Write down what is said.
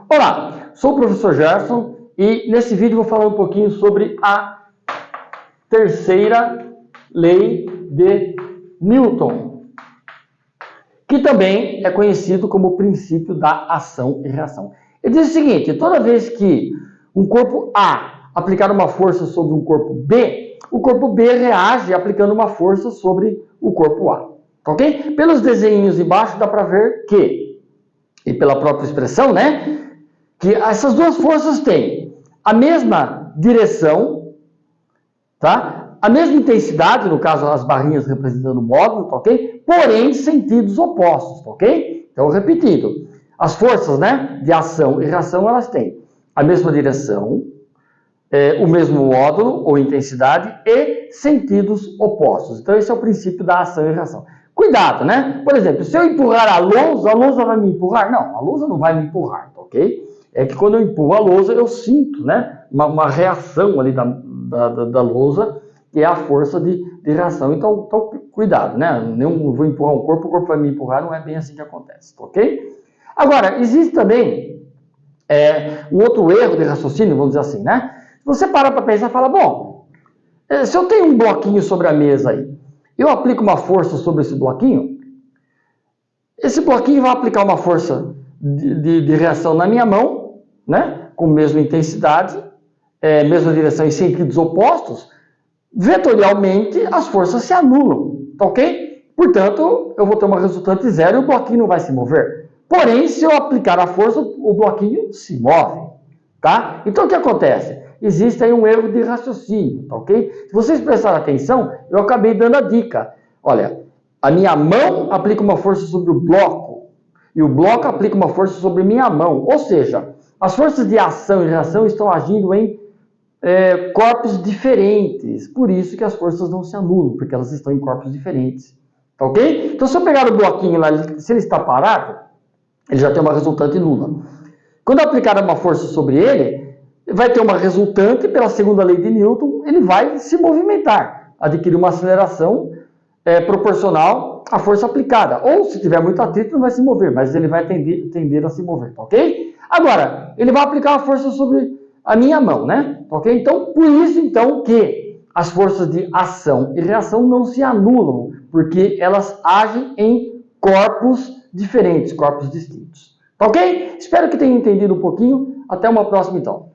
Olá, sou o professor Gerson e nesse vídeo vou falar um pouquinho sobre a terceira lei de Newton, que também é conhecido como o princípio da ação e reação. Ele diz o seguinte: toda vez que um corpo A aplicar uma força sobre um corpo B, o corpo B reage aplicando uma força sobre o corpo A. Ok? Pelos desenhos embaixo dá para ver que, e pela própria expressão, né? Que essas duas forças têm a mesma direção, tá? A mesma intensidade, no caso as barrinhas representando o módulo, tá ok? Porém, sentidos opostos, tá ok? Então, repetindo, as forças, né, de ação e reação, elas têm a mesma direção, o mesmo módulo ou intensidade e sentidos opostos. Então, esse é o princípio da ação e reação. Cuidado, né? Por exemplo, se eu empurrar a lousa vai me empurrar? Não, a lousa não vai me empurrar, tá ok? É que quando eu empurro a lousa, eu sinto, né, uma reação ali da lousa, que é a força de reação. Então, cuidado, né? Não vou empurrar um corpo, o corpo vai me empurrar, não é bem assim que acontece, tá ok? Agora, existe também um outro erro de raciocínio, vamos dizer assim, né? Você para para pensar e fala, bom, se eu tenho um bloquinho sobre a mesa aí, eu aplico uma força sobre esse bloquinho, esse bloquinho vai aplicar uma força de reação na minha mão, né? Com mesma intensidade, mesma direção em sentidos opostos, vetorialmente as forças se anulam, tá ok? Portanto, eu vou ter uma resultante zero e o bloquinho não vai se mover. Porém, se eu aplicar a força, o bloquinho se move, tá? Então, o que acontece? Existe aí um erro de raciocínio, tá ok? Se vocês prestarem atenção, eu acabei dando a dica. Olha, a minha mão aplica uma força sobre o bloco e o bloco aplica uma força sobre minha mão. Ou seja, as forças de ação e reação estão agindo em corpos diferentes. Por isso que as forças não se anulam, porque elas estão em corpos diferentes. Tá ok? Então, se eu pegar o bloquinho lá, se ele está parado, ele já tem uma resultante nula. Quando eu aplicar uma força sobre ele, vai ter uma resultante, pela segunda lei de Newton, ele vai se movimentar, adquirir uma aceleração proporcional à força aplicada. Ou, se tiver muito atrito, não vai se mover, mas ele vai tender a se mover, tá ok? Agora, ele vai aplicar a força sobre a minha mão, né? Tá ok? Então, por isso, então, que as forças de ação e reação não se anulam, porque elas agem em corpos diferentes, corpos distintos. Tá ok? Espero que tenham entendido um pouquinho. Até uma próxima, então.